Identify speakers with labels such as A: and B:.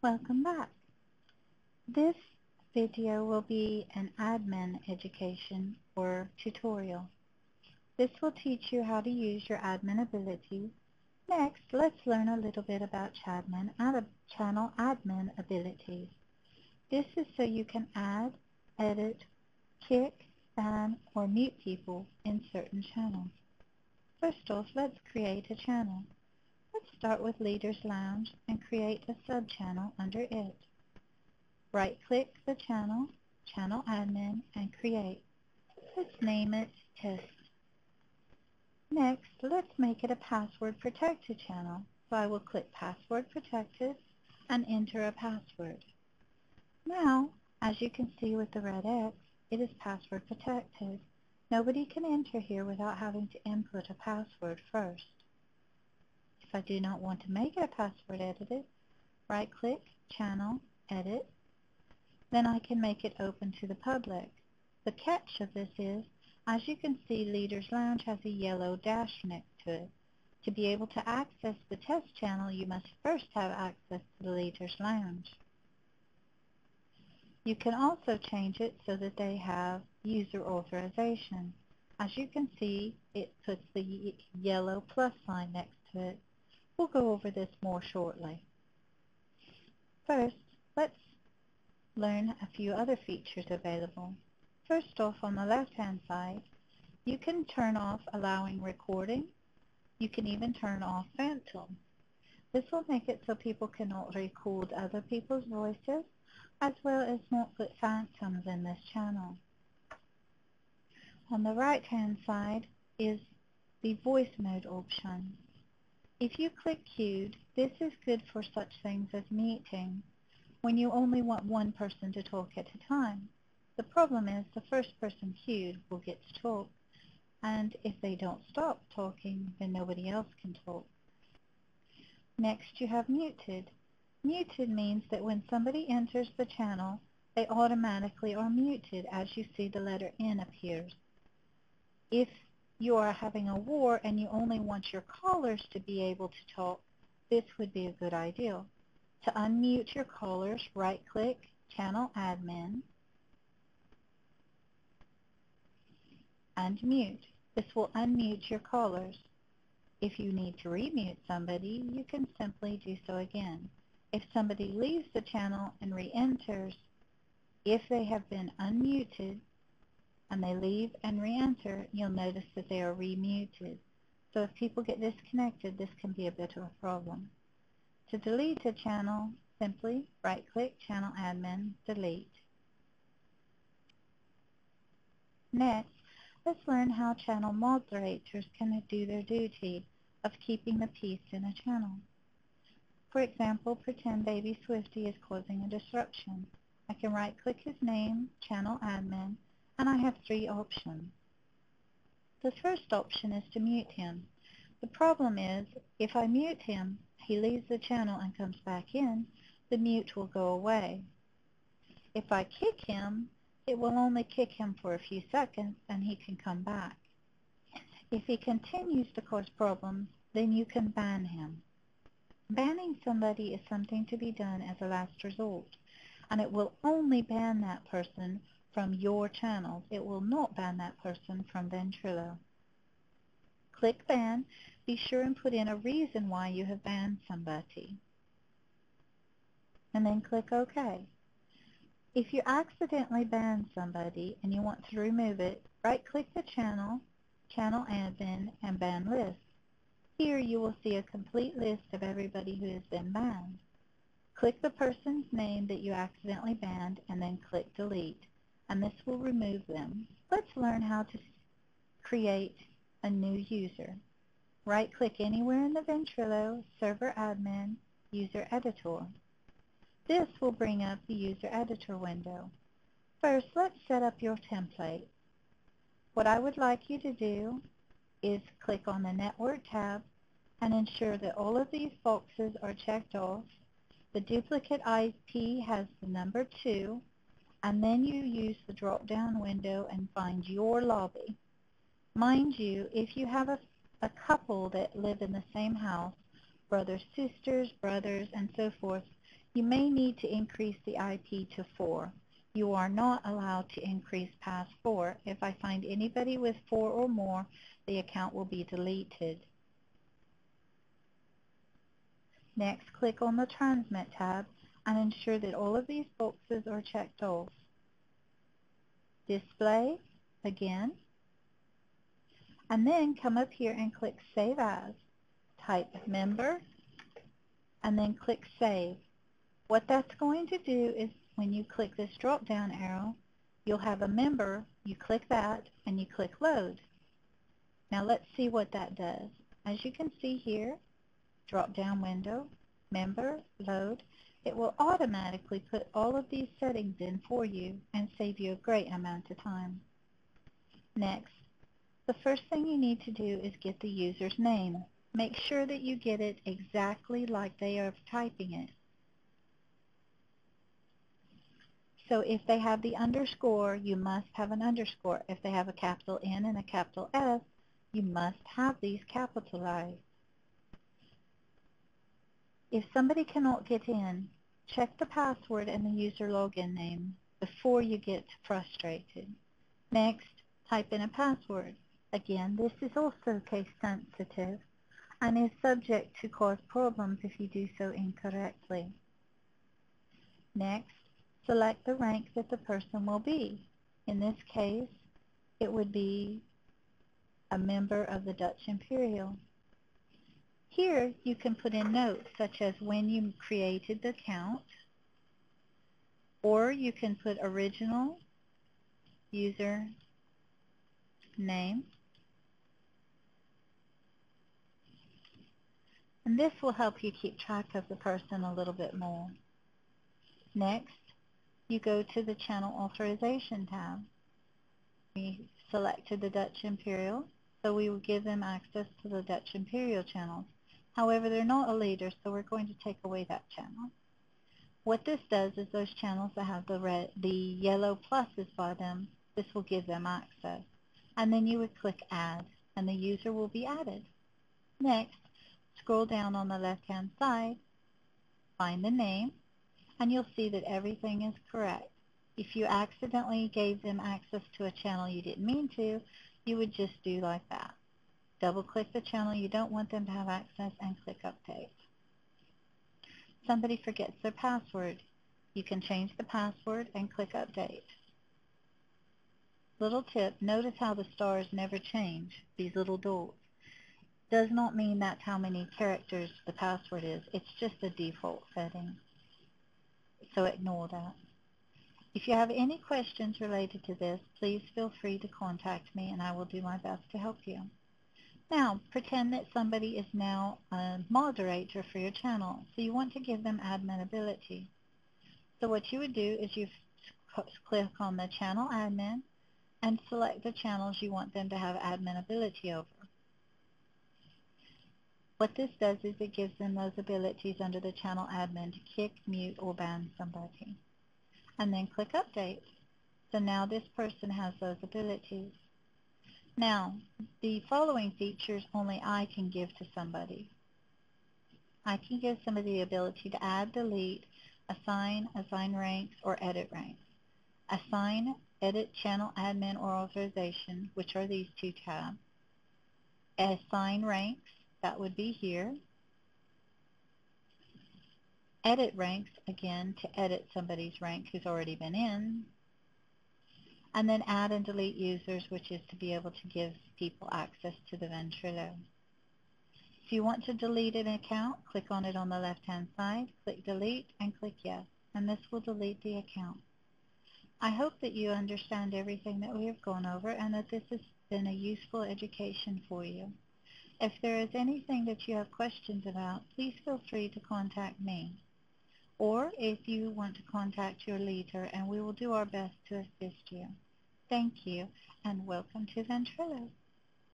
A: Welcome back. This video will be an admin education or tutorial. This will teach you how to use your admin abilities. Next, let's learn a little bit about channel admin abilities. This is so you can add, edit, kick, ban, or mute people in certain channels. First off, let's create a channel. Let's start with Leaders Lounge and create a sub-channel under it. Right-click the channel, Channel Admin, and create. Let's name it Test. Next, let's make it a password protected channel. So I will click Password Protected and enter a password. Now, as you can see with the red X, it is password protected. Nobody can enter here without having to input a password first. If I do not want to make it a password edited, right-click, Channel, Edit. Then I can make it open to the public. The catch of this is, as you can see, Leaders Lounge has a yellow dash next to it. To be able to access the test channel, you must first have access to the Leaders Lounge. You can also change it so that they have user authorization. As you can see, it puts the yellow plus sign next to it. We'll go over this more shortly. First, let's learn a few other features available. First off, on the left-hand side, you can turn off allowing recording. You can even turn off phantom. This will make it so people cannot record other people's voices, as well as not put phantoms in this channel. On the right-hand side is the voice mode option. If you click queued, this is good for such things as meeting, when you only want one person to talk at a time. The problem is the first person queued will get to talk, and if they don't stop talking, then nobody else can talk. Next, you have muted. Muted means that when somebody enters the channel, they automatically are muted as you see the letter N appears. If you are having a war and you only want your callers to be able to talk, this would be a good idea. To unmute your callers, right-click, Channel Admin, and mute. This will unmute your callers. If you need to remute somebody, you can simply do so again. If somebody leaves the channel and re-enters, if they have been unmuted and they leave and re-enter, you'll notice that they are remuted. So if people get disconnected, this can be a bit of a problem. To delete a channel, simply right-click, Channel Admin, Delete. Next, let's learn how channel moderators can do their duty of keeping the peace in a channel. For example, pretend Baby Swifty is causing a disruption. I can right-click his name, Channel Admin, and I have three options. The first option is to mute him. The problem is, if I mute him, he leaves the channel and comes back in, the mute will go away. If I kick him, it will only kick him for a few seconds and he can come back. If he continues to cause problems, then you can ban him. Banning somebody is something to be done as a last resort, and it will only ban that person from your channels. It will not ban that person from Ventrilo. Click Ban. Be sure and put in a reason why you have banned somebody. And then click OK. If you accidentally ban somebody and you want to remove it, right-click the channel, Channel Admin, and Ban List. Here you will see a complete list of everybody who has been banned. Click the person's name that you accidentally banned and then click Delete, and this will remove them. Let's learn how to create a new user. Right-click anywhere in the Ventrilo, Server Admin, User Editor. This will bring up the User Editor window. First, let's set up your template. What I would like you to do is click on the Network tab and ensure that all of these boxes are checked off. The duplicate IP has the number 2, and then you use the drop-down window and find your lobby. Mind you, if you have a couple that live in the same house, brothers, sisters, brothers, and so forth, You may need to increase the IP to 4. You are not allowed to increase past 4. If I find anybody with 4 or more, the account will be deleted. Next, click on the Transmit tab and ensure that all of these boxes are checked off. Display again, and then come up here and click Save As. Type member and then click Save. What that's going to do is when you click this drop down arrow, you'll have a member, you click that and you click Load. Now let's see what that does. As you can see here, drop down window, member, load, it will automatically put all of these settings in for you and save you a great amount of time. Next, the first thing you need to do is get the user's name. Make sure that you get it exactly like they are typing it. So if they have the underscore, you must have an underscore. If they have a capital N and a capital S, you must have these capitalized. If somebody cannot get in, check the password and the user login name before you get frustrated. Next, type in a password. Again, this is also case sensitive and is subject to cause problems if you do so incorrectly. Next, select the rank that the person will be. In this case, it would be a member of the Dutch Imperial. Here, you can put in notes such as when you created the account, or you can put original user name, and this will help you keep track of the person a little bit more. Next, you go to the Channel Authorization tab. We selected the Dutch Imperial, so we will give them access to the Dutch Imperial channels. However, they're not a leader, so we're going to take away that channel. What this does is those channels that have the yellow pluses by them, this will give them access. And then you would click Add, and the user will be added. Next, scroll down on the left-hand side, find the name, and you'll see that everything is correct. If you accidentally gave them access to a channel you didn't mean to, you would just do like that. Double-click the channel you don't want them to have access and click Update. Somebody forgets their password. You can change the password and click Update. Little tip, notice how the stars never change, these little dots. Does not mean that's how many characters the password is. It's just a default setting. So ignore that. If you have any questions related to this, please feel free to contact me and I will do my best to help you. Now, pretend that somebody is now a moderator for your channel, so you want to give them admin ability. So what you would do is you click on the channel admin and select the channels you want them to have admin ability over. What this does is it gives them those abilities under the channel admin to kick, mute, or ban somebody. And then click Update. So now this person has those abilities. Now, the following features only I can give to somebody. I can give somebody the ability to add, delete, assign ranks, or edit ranks. Assign, edit channel admin or authorization, which are these two tabs. Assign ranks, that would be here. Edit ranks, again, to edit somebody's rank who's already been in. And then add and delete users, which is to be able to give people access to the Ventrilo. If you want to delete an account, click on it on the left-hand side, click Delete, and click Yes, and this will delete the account. I hope that you understand everything that we have gone over and that this has been a useful education for you. If there is anything that you have questions about, please feel free to contact me. Or if you want to contact your leader, and we will do our best to assist you. Thank you, and welcome to Ventrilo.